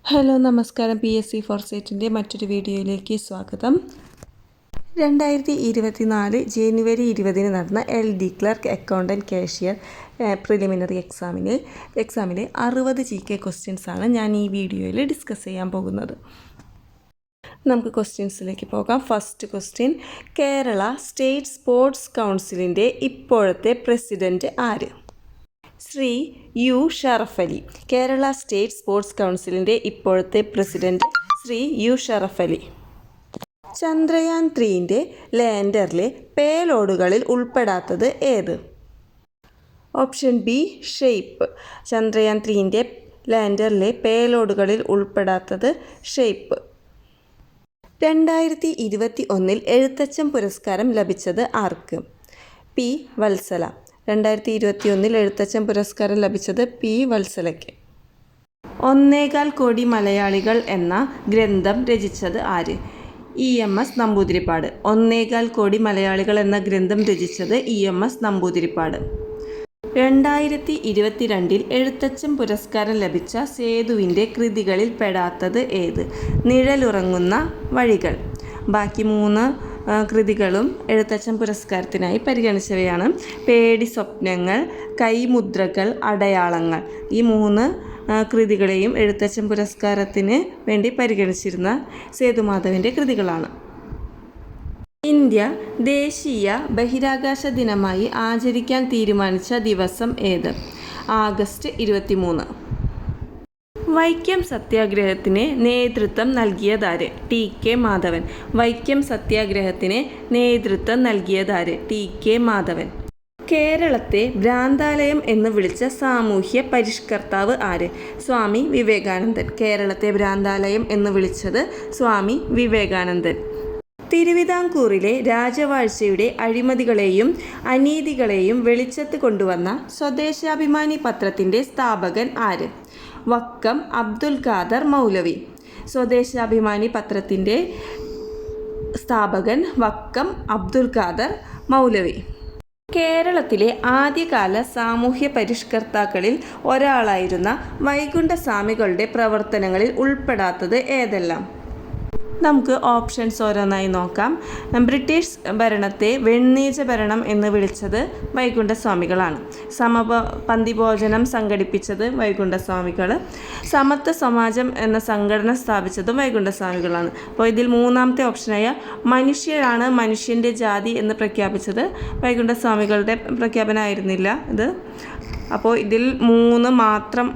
Hello നമസ്കാരം. PSC ഫോർസൈറ്റിൻ്റെ മറ്റൊരു വീഡിയോയിലേക്ക് സ്വാഗതം. 2024 ജനുവരി 20 നടന്ന LD clerk accountant cashier preliminary എക്സാമിലെ 60 GK ക്വസ്റ്റ്യൻസാണ് ഞാൻ ഈ വീഡിയോയിൽ ഡിസ്കസ് ചെയ്യാൻ പോകുന്നത്. നമുക്ക് ക്വസ്റ്റ്യൻസിലേക്ക് പോകാം. First question, Kerala state sports കൗൺസിലിൻ്റെ ഇപ്പോഴത്തെ പ്രസിഡൻറ്റ് ആര്? Shri U Sharaf Ali. Kerala state sports കൗൺസിലിൻ്റെ ഇപ്പോഴത്തെ പ്രസിഡന്റ് ശ്രീ യു ഷറഫ് അലി. ചന്ദ്രയാൻ 3ൻ്റെ ലാൻഡറിലെ പേലോഡുകളിൽ ഉൾപ്പെടാത്തത് ഏത്? Option B SHAPE. ചന്ദ്രയാൻ 3ൻ്റെ ലാൻഡറിലെ പേലോഡുകളിൽ ഉൾപ്പെടാത്തത് ഷെയ്പ്പ്. 2021 എഴുത്തച്ഛൻ പുരസ്കാരം ലഭിച്ചത് ആർക്ക്? പി വത്സല. 2021 എഴുത്തച്ഛൻ പുരസ്കാരം ലഭിച്ചത് പി വത്സലയ്ക്ക്. 1.25 കോടി മലയാളികൾ എന്ന ഗ്രന്ഥം രചിച്ചത് ആര്? EMS നമ്പൂതിരിപ്പാട്. 1.25 കോടി മലയാളികൾ എന്ന ഗ്രന്ഥം രചിച്ചത് EMS നമ്പൂതിരിപ്പാട്. 2022 എഴുത്തച്ഛൻ പുരസ്കാരം ലഭിച്ച സേതുവിൻ്റെ കൃതികളിൽ പെടാത്തത് ഏത്? നിഴലുറങ്ങുന്ന വഴികൾ. ബാക്കി 3 കൃതികളും എഴുത്തച്ഛൻ പുരസ്കാരത്തിനായി പരിഗണിച്ചവയാണ്. പേടി സ്വപ്നങ്ങൾ, കൈമുദ്രകൾ, അടയാളങ്ങൾ. ഈ 3 കൃതികളെയും എഴുത്തച്ഛൻ പുരസ്കാരത്തിന് വേണ്ടി പരിഗണിച്ചിരുന്ന സേതുമാധവൻ്റെ കൃതികളാണ്. ഇന്ത്യ ദേശീയ ബഹിരാകാശ ദിനമായി ആചരിക്കാൻ തീരുമാനിച്ച ദിവസം ഏത്? ആഗസ്റ്റ് 23. വൈക്കം സത്യാഗ്രഹത്തിന് നേതൃത്വം നൽകിയതാര്? TK മാധവൻ. വൈക്കം സത്യാഗ്രഹത്തിന് നേതൃത്വം നൽകിയതാര്? TK മാധവൻ. കേരളത്തെ ഭ്രാന്താലയം എന്ന് വിളിച്ച സാമൂഹ്യ പരിഷ്കർത്താവ് ആര്? സ്വാമി വിവേകാനന്ദൻ. കേരളത്തെ ഭ്രാന്താലയം എന്ന് വിളിച്ചത് സ്വാമി വിവേകാനന്ദൻ. തിരുവിതാംകൂറിലെ രാജവാഴ്ചയുടെ അഴിമതികളെയും അനീതികളെയും വെളിച്ചത്ത് കൊണ്ടുവന്ന സ്വദേശാഭിമാനി പത്രത്തിൻ്റെ സ്ഥാപകൻ ആര്? വക്കം അബ്ദുൽ ഖാദർ മൗലവി. സ്വദേശാഭിമാനി പത്രത്തിൻ്റെ സ്ഥാപകൻ വക്കം അബ്ദുൽ ഖാദർ മൗലവി. കേരളത്തിലെ ആദ്യകാല സാമൂഹ്യ പരിഷ്കർത്താക്കളിൽ ഒരാളായിരുന്ന വൈകുണ്ഠസ്വാമികളുടെ പ്രവർത്തനങ്ങളിൽ ഉൾപ്പെടാത്തത് ഏതെല്ലാം? നമുക്ക് ഓപ്ഷൻസ് ഓരോന്നായി നോക്കാം. ബ്രിട്ടീഷ് ഭരണത്തെ വെണ്ണീച്ച ഭരണം എന്ന് വിളിച്ചത് വൈകുണ്ഠസ്വാമികളാണ്. പന്തി ഭോജനം സംഘടിപ്പിച്ചത് വൈകുണ്ഠസ്വാമികൾ. സമത്വ സമാജം എന്ന സംഘടന സ്ഥാപിച്ചതും വൈകുണ്ഠസ്വാമികളാണ്. അപ്പോൾ ഇതിൽ 3ാമത്തെ ഓപ്ഷനായ മനുഷ്യരാണ് മനുഷ്യൻ്റെ ജാതി എന്ന് പ്രഖ്യാപിച്ചത് വൈകുണ്ഠസ്വാമികളുടെ പ്രഖ്യാപനമായിരുന്നില്ല ഇത്. അപ്പോൾ ഇതിൽ 3 മാത്രം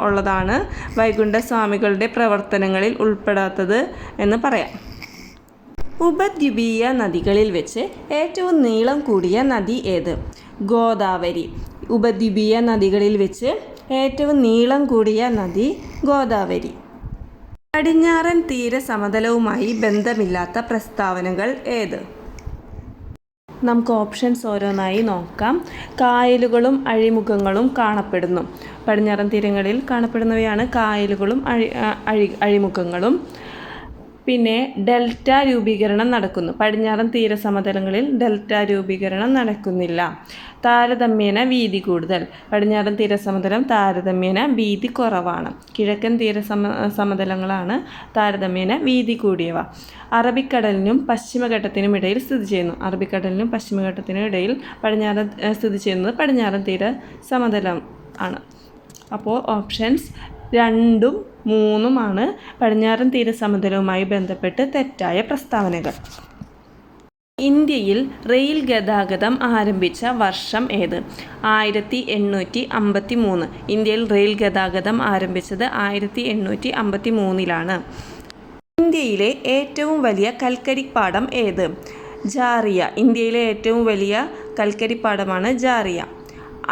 ഉള്ളതാണ് വൈകുണ്ഠസ്വാമികളുടെ പ്രവർത്തനങ്ങളിൽ ഉൾപ്പെടാത്തത് എന്ന് പറയാം. ഉപദ്വീപീയ നദികളിൽ വെച്ച് ഏറ്റവും നീളം കൂടിയ നദി ഏത്? ഗോദാവരി. ഉപദ്വീപീയ നദികളിൽ വെച്ച് ഏറ്റവും നീളം കൂടിയ നദി ഗോദാവരി. പടിഞ്ഞാറൻ തീര സമതലവുമായി ബന്ധമില്ലാത്ത പ്രസ്താവനകൾ ഏത്? നമുക്ക് ഓപ്ഷൻസ് ഓരോന്നായി നോക്കാം. കായലുകളും അഴിമുഖങ്ങളും കാണപ്പെടുന്നു. പടിഞ്ഞാറൻ തീരങ്ങളിൽ കാണപ്പെടുന്നവയാണ് കായലുകളും അഴിമുഖങ്ങളും. പിന്നെ ഡെൽറ്റ രൂപീകരണം നടക്കുന്നു. പടിഞ്ഞാറൻ തീരസമതലങ്ങളിൽ ഡെൽറ്റ രൂപീകരണം നടക്കുന്നില്ല. താരതമ്യേന വീതി കൂടുതൽ. പടിഞ്ഞാറൻ തീരസമതലം താരതമ്യേന വീതി കുറവാണ്. കിഴക്കൻ സമതലങ്ങളാണ് താരതമ്യേന വീതി കൂടിയവ. അറബിക്കടലിനും പശ്ചിമഘട്ടത്തിനും ഇടയിൽ സ്ഥിതി ചെയ്യുന്നു. അറബിക്കടലിനും പശ്ചിമഘട്ടത്തിനും ഇടയിൽ സ്ഥിതി ചെയ്യുന്നത് പടിഞ്ഞാറൻ തീര സമതലം ആണ്. അപ്പോൾ ഓപ്ഷൻസ് 2ഉം 3ഉമാണ് പടിഞ്ഞാറൻ തീര സമതലവുമായി ബന്ധപ്പെട്ട് തെറ്റായ പ്രസ്താവനകൾ. ഇന്ത്യയിൽ റെയിൽ ഗതാഗതം ആരംഭിച്ച വർഷം ഏത്? 1853. ഇന്ത്യയിൽ റെയിൽ ഗതാഗതം ആരംഭിച്ചത് 1853. ഇന്ത്യയിലെ ഏറ്റവും വലിയ കൽക്കരിപ്പാടം ഏത്? ജാറിയ. ഇന്ത്യയിലെ ഏറ്റവും വലിയ കൽക്കരിപ്പാടമാണ് ജാറിയ.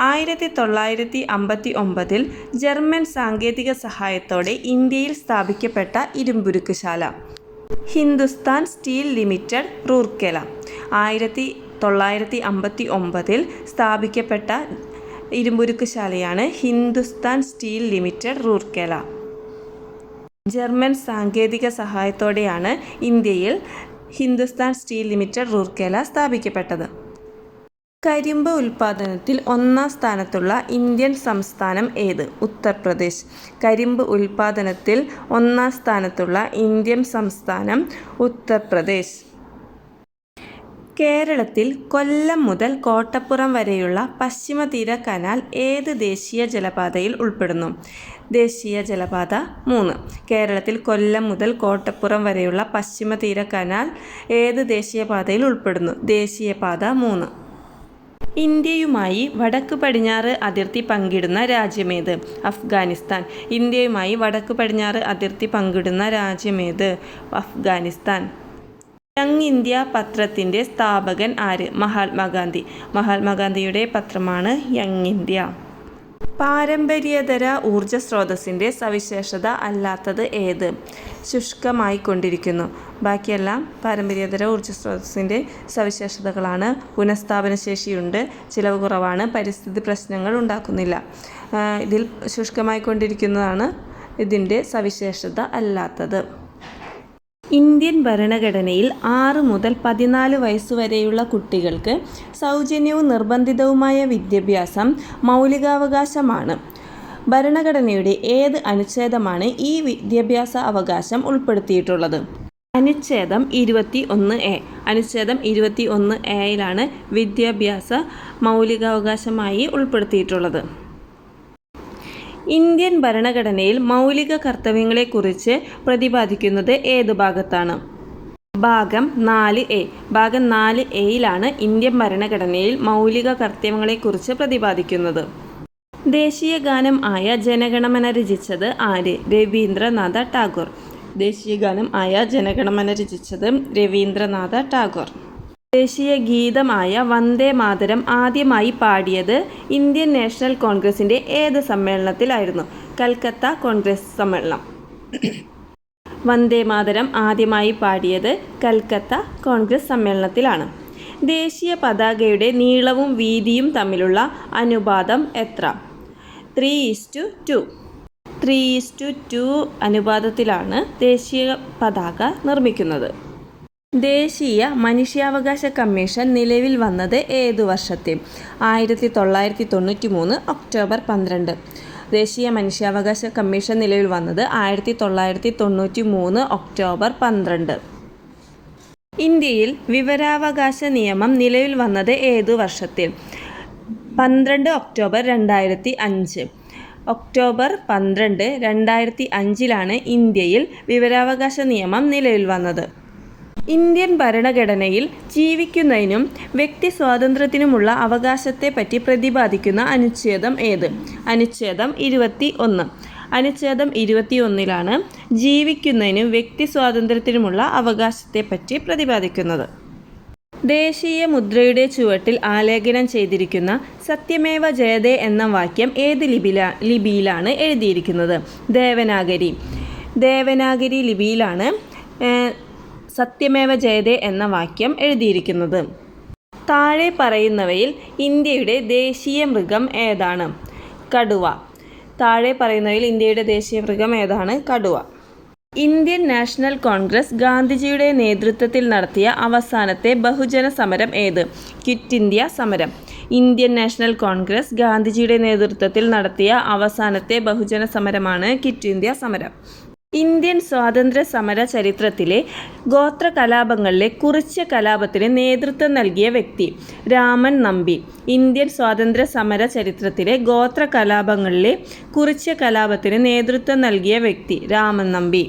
1959 ജർമ്മൻ സാങ്കേതിക സഹായത്തോടെ ഇന്ത്യയിൽ സ്ഥാപിക്കപ്പെട്ട ഇരുമ്പുരുക്കുശാല? Hindustan steel limited, Rourkela. 1959 സ്ഥാപിക്കപ്പെട്ട ഇരുമ്പുരുക്കുശാലയാണ് Hindustan steel limited, Rourkela. German സാങ്കേതിക സഹായത്തോടെയാണ് ഇന്ത്യയിൽ ഹിന്ദുസ്ഥാൻ സ്റ്റീൽ ലിമിറ്റഡ്, റൂർക്കേല സ്ഥാപിക്കപ്പെട്ടത്. കരിമ്പ് ഉൽപ്പാദനത്തിൽ ഒന്നാം സ്ഥാനത്തുള്ള ഇന്ത്യൻ സംസ്ഥാനം ഏത്? ഉത്തർപ്രദേശ്. കരിമ്പ് ഉൽപ്പാദനത്തിൽ ഒന്നാം സ്ഥാനത്തുള്ള ഇന്ത്യൻ സംസ്ഥാനം ഉത്തർപ്രദേശ്. കേരളത്തിൽ കൊല്ലം മുതൽ കോട്ടപ്പുറം വരെയുള്ള പശ്ചിമതീര കനാൽ ഏത് ദേശീയ ജലപാതയിൽ ഉൾപ്പെടുന്നു? ദേശീയ ജലപാത 3. കേരളത്തിൽ കൊല്ലം മുതൽ കോട്ടപ്പുറം വരെയുള്ള പശ്ചിമതീര കനാൽ ഏത് ദേശീയപാതയിൽ ഉൾപ്പെടുന്നു? ദേശീയപാത 3. ഇന്ത്യയുമായി വടക്ക് പടിഞ്ഞാറ് അതിർത്തി പങ്കിടുന്ന രാജ്യമേത്? അഫ്ഗാനിസ്ഥാൻ. ഇന്ത്യയുമായി വടക്ക് പടിഞ്ഞാറ് അതിർത്തി പങ്കിടുന്ന രാജ്യമേത്? അഫ്ഗാനിസ്ഥാൻ. യങ് ഇന്ത്യ പത്രത്തിൻ്റെ സ്ഥാപകൻ ആര്? മഹാത്മാഗാന്ധി. മഹാത്മാഗാന്ധിയുടെ പത്രമാണ് യങ് ഇന്ത്യ. പാരമ്പര്യേതര ഊർജ സ്രോതസ്സിൻ്റെ സവിശേഷത അല്ലാത്തത് ഏത്? ശുഷ്കമായിക്കൊണ്ടിരിക്കുന്നു. ബാക്കിയെല്ലാം പാരമ്പര്യേതര ഊർജ സ്രോതസ്സിൻ്റെ സവിശേഷതകളാണ്. പുനഃസ്ഥാപനശേഷിയുണ്ട്, ചിലവ് കുറവാണ്, പരിസ്ഥിതി പ്രശ്നങ്ങൾ ഉണ്ടാക്കുന്നില്ല. ഇതിൽ ശുഷ്കമായിക്കൊണ്ടിരിക്കുന്നതാണ് ഇതിൻ്റെ സവിശേഷത അല്ലാത്തത്. ഇന്ത്യൻ ഭരണഘടനയിൽ 6 മുതൽ 14 വയസ്സുവരെയുള്ള കുട്ടികൾക്ക് സൗജന്യവും നിർബന്ധിതവുമായ വിദ്യാഭ്യാസം മൗലികാവകാശമാണ്. ഭരണഘടനയുടെ ഏത് അനുച്ഛേദമാണ് ഈ വിദ്യാഭ്യാസ അവകാശം ഉൾപ്പെടുത്തിയിട്ടുള്ളത്? അനുച്ഛേദം 21A. അനുച്ഛേദം 21A വിദ്യാഭ്യാസ മൗലികാവകാശമായി ഉൾപ്പെടുത്തിയിട്ടുള്ളത്. ഇന്ത്യൻ ഭരണഘടനയിൽ മൗലിക കർത്തവ്യങ്ങളെക്കുറിച്ച് പ്രതിപാദിക്കുന്നത് ഏത് ഭാഗത്താണ്? ഭാഗം 4A. ഭാഗം 4A ഇന്ത്യൻ ഭരണഘടനയിൽ മൗലിക കർത്തവ്യങ്ങളെക്കുറിച്ച് പ്രതിപാദിക്കുന്നത്. ദേശീയ ഗാനം ആയ ജനഗണമന രചിച്ചത് ആര്? രവീന്ദ്രനാഥ ടാഗോർ. ദേശീയ ഗാനം ആയ ജനഗണമന രചിച്ചത് രവീന്ദ്രനാഥ ടാഗോർ. ദേശീയ ഗീതമായ വന്ദേ മാതരം ആദ്യമായി പാടിയത് ഇന്ത്യൻ നാഷണൽ കോൺഗ്രസിൻ്റെ ഏത് സമ്മേളനത്തിലായിരുന്നു? കൽക്കത്ത കോൺഗ്രസ് സമ്മേളനം. വന്ദേ മാതരം ആദ്യമായി പാടിയത് കൽക്കത്ത കോൺഗ്രസ് സമ്മേളനത്തിലാണ്. ദേശീയ പതാകയുടെ നീളവും വീതിയും തമ്മിലുള്ള അനുപാതം എത്ര? 3:2. 3:2 അനുപാതത്തിലാണ് ദേശീയ പതാക നിർമ്മിക്കുന്നത്. ദേശീയ മനുഷ്യാവകാശ കമ്മീഷൻ നിലവിൽ വന്നത് ഏതു വർഷത്തിൽ? 1993 ഒക്ടോബർ 12. ദേശീയ മനുഷ്യാവകാശ കമ്മീഷൻ നിലവിൽ വന്നത് 1993 ഒക്ടോബർ 12. ഇന്ത്യയിൽ വിവരാവകാശ നിയമം നിലവിൽ വന്നത് ഏതു വർഷത്തിൽ? 12 ഒക്ടോബർ 2005. ഒക്ടോബർ 12, 2005 ഇന്ത്യയിൽ വിവരാവകാശ നിയമം നിലവിൽ വന്നത്. ഇന്ത്യൻ ഭരണഘടനയിൽ ജീവിക്കുന്നതിനും വ്യക്തി സ്വാതന്ത്ര്യത്തിനുമുള്ള അവകാശത്തെപ്പറ്റി പ്രതിപാദിക്കുന്ന അനുച്ഛേദം ഏത്? അനുച്ഛേദം 21. അനുച്ഛേദം 21 ജീവിക്കുന്നതിനും വ്യക്തി സ്വാതന്ത്ര്യത്തിനുമുള്ള അവകാശത്തെപ്പറ്റി പ്രതിപാദിക്കുന്നത്. ദേശീയ മുദ്രയുടെ ചുവട്ടിൽ ആലേഖനം ചെയ്തിരിക്കുന്ന സത്യമേവ ജയതേ എന്ന വാക്യം ഏത് ലിപിയിലാണ് എഴുതിയിരിക്കുന്നത്? ദേവനാഗരി. ദേവനാഗരി ലിപിയിലാണ് സത്യമേവ ജയതേ എന്ന വാക്യം എഴുതിയിരിക്കുന്നത്. താഴെ പറയുന്നവയിൽ ഇന്ത്യയുടെ ദേശീയ മൃഗം ഏതാണ്? കടുവ. താഴെ പറയുന്നവയിൽ ഇന്ത്യയുടെ ദേശീയ മൃഗം ഏതാണ്? കടുവ. ഇന്ത്യൻ നാഷണൽ കോൺഗ്രസ് ഗാന്ധിജിയുടെ നേതൃത്വത്തിൽ നടത്തിയ അവസാനത്തെ ബഹുജന സമരം ഏത്? ക്വിറ്റ് ഇന്ത്യ സമരം. ഇന്ത്യൻ നാഷണൽ കോൺഗ്രസ് ഗാന്ധിജിയുടെ നേതൃത്വത്തിൽ നടത്തിയ അവസാനത്തെ ബഹുജന സമരമാണ് ക്വിറ്റ് ഇന്ത്യ സമരം. ഇന്ത്യൻ സ്വാതന്ത്ര്യ സമര ചരിത്രത്തിലെ ഗോത്ര കലാപങ്ങളിലെ കുറിച്യ കലാപത്തിന് നേതൃത്വം നൽകിയ വ്യക്തി? രാമൻ നമ്പി. ഇന്ത്യൻ സ്വാതന്ത്ര്യ സമര ചരിത്രത്തിലെ ഗോത്ര കലാപങ്ങളിലെ കുറിച്യ കലാപത്തിന് നേതൃത്വം നൽകിയ വ്യക്തി? രാമൻ നമ്പി.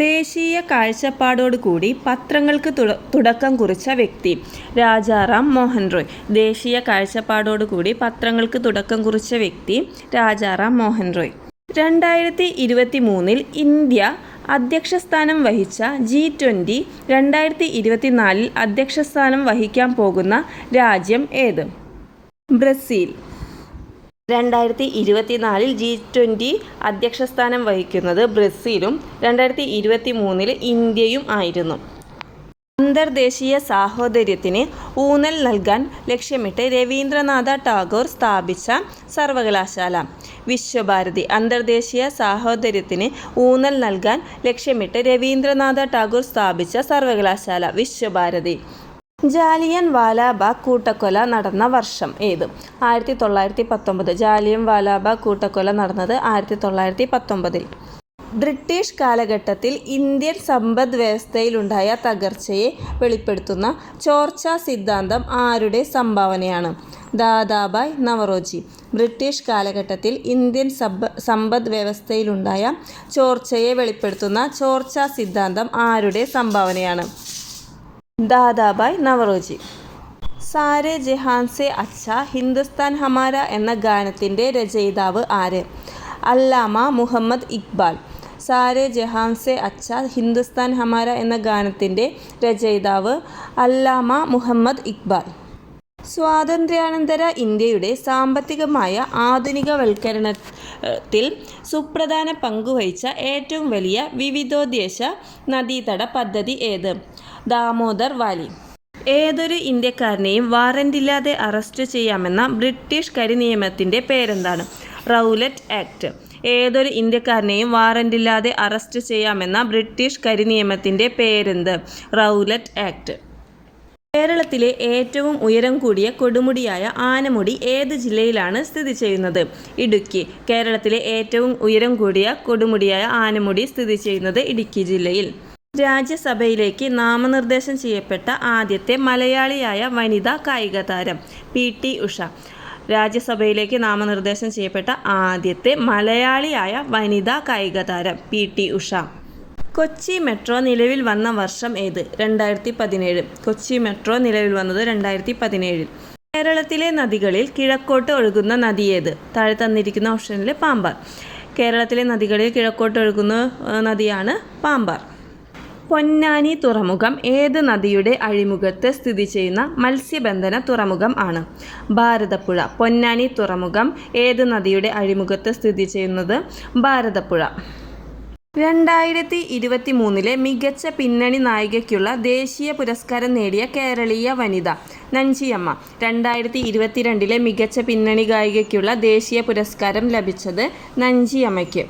ദേശീയ കാഴ്ചപ്പാടോടുകൂടി പത്രങ്ങൾക്ക് തുടക്കം കുറിച്ച വ്യക്തി? രാജാറാം മോഹൻ റോയ്. ദേശീയ കാഴ്ചപ്പാടോടുകൂടി പത്രങ്ങൾക്ക് തുടക്കം കുറിച്ച വ്യക്തി? രാജാറാം മോഹൻ റോയ്. 2023 ഇന്ത്യ അധ്യക്ഷസ്ഥാനം വഹിച്ച G20 2024 അധ്യക്ഷസ്ഥാനം വഹിക്കാൻ പോകുന്ന രാജ്യം ഏത്? ബ്രസീൽ. 2024 G20 അധ്യക്ഷസ്ഥാനം വഹിക്കുന്നത് ബ്രസീലും 2023 ഇന്ത്യയും ആയിരുന്നു. അന്തർദേശീയ സാഹോദര്യത്തിന് ഊന്നൽ നൽകാൻ ലക്ഷ്യമിട്ട് രവീന്ദ്രനാഥ ടാഗോർ സ്ഥാപിച്ച സർവകലാശാല? വിശ്വഭാരതി. അന്തർദേശീയ സാഹോദര്യത്തിന് ഊന്നൽ നൽകാൻ ലക്ഷ്യമിട്ട് രവീന്ദ്രനാഥ ടാഗോർ സ്ഥാപിച്ച സർവകലാശാല? വിശ്വഭാരതി. ജാലിയൻ വാലാബാഗ് കൂട്ടക്കൊല നടന്ന വർഷം ഏത്? 1919. ജാലിയൻ വാലാബാഗ് കൂട്ടക്കൊല നടന്നത് 1919. ബ്രിട്ടീഷ് കാലഘട്ടത്തിൽ ഇന്ത്യൻ സമ്പദ് വ്യവസ്ഥയിലുണ്ടായ തകർച്ചയെ വെളിപ്പെടുത്തുന്ന ചോർച്ച സിദ്ധാന്തം ആരുടെ സംഭാവനയാണ്? ദാദാഭായ് നവറോജി. ബ്രിട്ടീഷ് കാലഘട്ടത്തിൽ ഇന്ത്യൻ സമ്പദ് വ്യവസ്ഥയിലുണ്ടായ ചോർച്ചയെ വെളിപ്പെടുത്തുന്ന ചോർച്ച സിദ്ധാന്തം ആരുടെ സംഭാവനയാണ്? ദാദാഭായ് നവറോജി. സാരേ ജഹാൻ സെ അച്ഛാ ഹിന്ദുസ്ഥാൻ ഹമാര എന്ന ഗാനത്തിൻ്റെ രചയിതാവ് ആര്? അല്ലാമ മുഹമ്മദ് ഇക്ബാൽ. സാരേ ജഹാൻ സെ അച്ഛാ ഹിന്ദുസ്ഥാൻ ഹമാര എന്ന ഗാനത്തിൻ്റെ രചയിതാവ് അല്ലാമ മുഹമ്മദ് ഇക്ബാൽ. സ്വാതന്ത്ര്യാനന്തര ഇന്ത്യയുടെ സാമ്പത്തികമായ ആധുനികവൽക്കരണത്തിൽ സുപ്രധാന പങ്കുവഹിച്ച ഏറ്റവും വലിയ വിവിധോദ്ദേശ നദീതട പദ്ധതി ഏത്? ദാമോദർ വാലി. ഏതൊരു ഇന്ത്യക്കാരനെയും വാറന്റില്ലാതെ അറസ്റ്റ് ചെയ്യാമെന്ന ബ്രിട്ടീഷ് കരിനിയമത്തിൻ്റെ പേരെന്താണ്? Rowlatt act. ഏതൊരു ഇന്ത്യക്കാരനെയും വാറന്റില്ലാതെ അറസ്റ്റ് ചെയ്യാമെന്ന ബ്രിട്ടീഷ് കരിനിയമത്തിൻ്റെ പേരെന്ത്? Rowlatt act. കേരളത്തിലെ ഏറ്റവും ഉയരം കൂടിയ കൊടുമുടിയായ ആനമുടി ഏത് ജില്ലയിലാണ് സ്ഥിതി ചെയ്യുന്നത്? ഇടുക്കി. കേരളത്തിലെ ഏറ്റവും ഉയരം കൂടിയ കൊടുമുടിയായ ആനമുടി സ്ഥിതി ചെയ്യുന്നത് ഇടുക്കി ജില്ലയിൽ. രാജ്യസഭയിലേക്ക് നാമനിർദ്ദേശം ചെയ്യപ്പെട്ട ആദ്യത്തെ മലയാളിയായ വനിതാ കായിക താരം PT ഉഷ. രാജ്യസഭയിലേക്ക് നാമനിർദ്ദേശം ചെയ്യപ്പെട്ട ആദ്യത്തെ മലയാളിയായ വനിതാ കായിക താരം PT ഉഷ. കൊച്ചി മെട്രോ നിലവിൽ വന്ന വർഷം ഏത്? 2017. കൊച്ചി മെട്രോ നിലവിൽ വന്നത് 2017. കേരളത്തിലെ നദികളിൽ കിഴക്കോട്ട് ഒഴുകുന്ന നദി ഏത്? താഴെ തന്നിരിക്കുന്ന ഓപ്ഷനിൽ പാമ്പാർ. കേരളത്തിലെ നദികളിൽ കിഴക്കോട്ട് ഒഴുകുന്ന നദിയാണ് പാമ്പാർ. പൊന്നാനി തുറമുഖം ഏത് നദിയുടെ അഴിമുഖത്ത് സ്ഥിതി ചെയ്യുന്ന മത്സ്യബന്ധന തുറമുഖം ആണ്? ഭാരതപ്പുഴ. പൊന്നാനി തുറമുഖം ഏത് നദിയുടെ അഴിമുഖത്ത് സ്ഥിതി ചെയ്യുന്നത്? ഭാരതപ്പുഴ. 2023 മികച്ച പിന്നണി നായികയ്ക്കുള്ള ദേശീയ പുരസ്കാരം നേടിയ കേരളീയ വനിത നഞ്ചിയമ്മ. 2022 മികച്ച പിന്നണി ഗായികയ്ക്കുള്ള ദേശീയ പുരസ്കാരം ലഭിച്ചത് നഞ്ചിയമ്മയ്ക്ക്.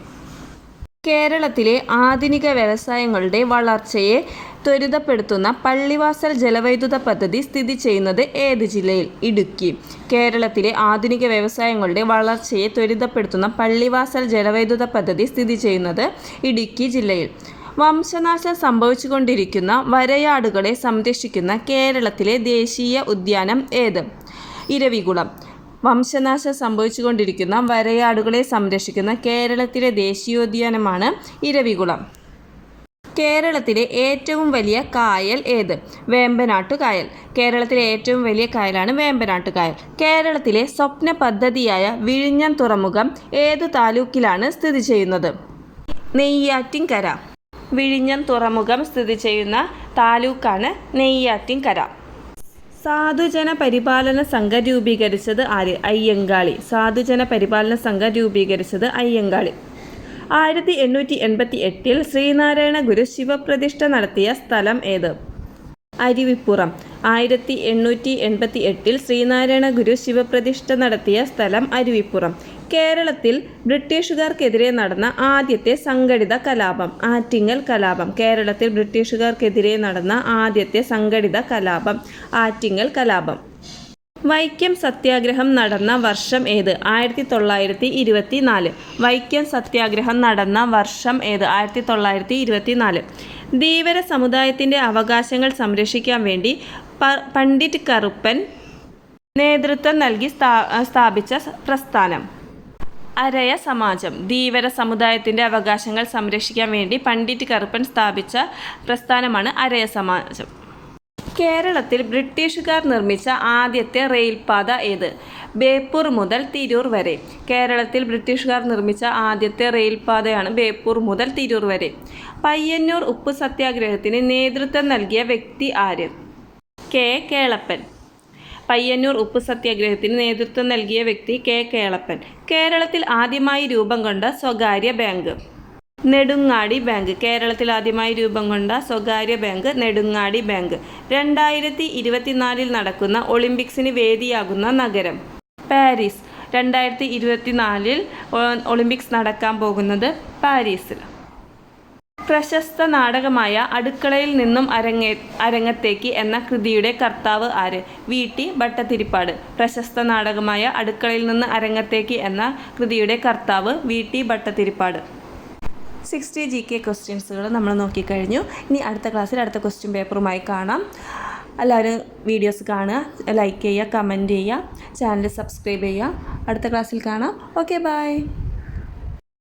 കേരളത്തിലെ ആധുനിക വ്യവസായങ്ങളുടെ വളർച്ചയെ ത്വരിതപ്പെടുത്തുന്ന പള്ളിവാസൽ ജലവൈദ്യുത പദ്ധതി സ്ഥിതി ചെയ്യുന്നത് ഏത് ജില്ലയിൽ? ഇടുക്കി. കേരളത്തിലെ ആധുനിക വ്യവസായങ്ങളുടെ വളർച്ചയെ ത്വരിതപ്പെടുത്തുന്ന പള്ളിവാസൽ ജലവൈദ്യുത പദ്ധതി സ്ഥിതി ചെയ്യുന്നത് ഇടുക്കി ജില്ലയിൽ. വംശനാശം സംഭവിച്ചുകൊണ്ടിരിക്കുന്ന വരയാടുകളെ സംരക്ഷിക്കുന്ന കേരളത്തിലെ ദേശീയ ഉദ്യാനം ഏത്? ഇരവികുളം. വംശനാശം സംഭവിച്ചുകൊണ്ടിരിക്കുന്ന വരയാടുകളെ സംരക്ഷിക്കുന്ന കേരളത്തിലെ ദേശീയോദ്യാനമാണ് ഇരവികുളം. കേരളത്തിലെ ഏറ്റവും വലിയ കായൽ ഏത്? വേമ്പനാട്ടുകായൽ. കേരളത്തിലെ ഏറ്റവും വലിയ കായലാണ് വേമ്പനാട്ടുകായൽ. കേരളത്തിലെ സ്വപ്ന പദ്ധതിയായ വിഴിഞ്ഞം തുറമുഖം ഏത് താലൂക്കിലാണ് സ്ഥിതി ചെയ്യുന്നത്? നെയ്യാറ്റിൻകര. വിഴിഞ്ഞം തുറമുഖം സ്ഥിതി ചെയ്യുന്ന താലൂക്കാണ് നെയ്യാറ്റിൻകര. സാധുജന പരിപാലന സംഘം രൂപീകരിച്ചത് ആര്? അയ്യങ്കാളി. സാധുജന പരിപാലന സംഘം രൂപീകരിച്ചത് അയ്യങ്കാളി. 1888 ശ്രീനാരായണ ഗുരു ശിവപ്രതിഷ്ഠ നടത്തിയ സ്ഥലം ഏത്? അരുവിപ്പുറം. 1888 ശ്രീനാരായണ ഗുരു ശിവപ്രതിഷ്ഠ നടത്തിയ സ്ഥലം അരുവിപ്പുറം. കേരളത്തിൽ ബ്രിട്ടീഷുകാർക്കെതിരെ നടന്ന ആദ്യത്തെ സംഘടിത കലാപം ആറ്റിങ്ങൽ കലാപം. കേരളത്തിൽ ബ്രിട്ടീഷുകാർക്കെതിരെ നടന്ന ആദ്യത്തെ സംഘടിത കലാപം ആറ്റിങ്ങൽ കലാപം. വൈക്കം സത്യാഗ്രഹം നടന്ന വർഷം ഏത്? 1924. വൈക്കം സത്യാഗ്രഹം നടന്ന വർഷം ഏത്? 1924. ധീവര സമുദായത്തിൻ്റെ അവകാശങ്ങൾ സംരക്ഷിക്കാൻ വേണ്ടി പണ്ഡിറ്റ് കറുപ്പൻ നേതൃത്വം നൽകി സ്ഥാപിച്ച പ്രസ്ഥാനം? അരയ സമാജം. ധീവര സമുദായത്തിൻ്റെ അവകാശങ്ങൾ സംരക്ഷിക്കാൻ വേണ്ടി പണ്ഡിറ്റ് കറുപ്പൻ സ്ഥാപിച്ച പ്രസ്ഥാനമാണ് അരയ സമാജം. കേരളത്തിൽ ബ്രിട്ടീഷുകാർ നിർമ്മിച്ച ആദ്യത്തെ റെയിൽപാത ഏത്? ബേപ്പൂർ മുതൽ തിരൂർ വരെ. കേരളത്തിൽ ബ്രിട്ടീഷുകാർ നിർമ്മിച്ച ആദ്യത്തെ റെയിൽപാതയാണ് ബേപ്പൂർ മുതൽ തിരൂർ വരെ. പയ്യന്നൂർ ഉപ്പ് സത്യാഗ്രഹത്തിന് നേതൃത്വം നൽകിയ വ്യക്തി ആര്? കെ കേളപ്പൻ. പയ്യന്നൂർ ഉപ്പ് സത്യാഗ്രഹത്തിന് നേതൃത്വം നൽകിയ വ്യക്തി കെ കേളപ്പൻ. കേരളത്തിൽ ആദ്യമായി രൂപം കൊണ്ട സ്വകാര്യ ബാങ്ക്? നെടുങ്ങാടി ബാങ്ക്. കേരളത്തിൽ ആദ്യമായി രൂപം കൊണ്ട സ്വകാര്യ ബാങ്ക് നെടുങ്ങാടി ബാങ്ക്. 2024 നടക്കുന്ന ഒളിമ്പിക്സിന് വേദിയാകുന്ന നഗരം? പാരീസ്. 2024 ഒളിമ്പിക്സ് നടക്കാൻ പോകുന്നത് പാരീസിൽ. പ്രശസ്ത നാടകമായ അടുക്കളയിൽ നിന്നും അരങ്ങത്തേക്ക് എന്ന കൃതിയുടെ കർത്താവ് ആര്? വി.ടി. ഭട്ടതിരിപ്പാട്. പ്രശസ്ത നാടകമായ അടുക്കളയിൽ നിന്ന് അരങ്ങത്തേക്ക് എന്ന കൃതിയുടെ കർത്താവ് വി.ടി. ഭട്ടതിരിപ്പാട്. 60 GK ക്വസ്റ്റ്യൻസുകൾ നമ്മൾ നോക്കിക്കഴിഞ്ഞു. ഇനി അടുത്ത ക്ലാസ്സിൽ അടുത്ത ക്വസ്റ്റ്യൻ പേപ്പറുമായി കാണാം. എല്ലാവരും വീഡിയോസ് കാണുക, ലൈക്ക് ചെയ്യുക, കമൻറ്റ് ചെയ്യുക, ചാനൽ സബ്സ്ക്രൈബ് ചെയ്യുക. അടുത്ത ക്ലാസ്സിൽ കാണാം. Okay, by.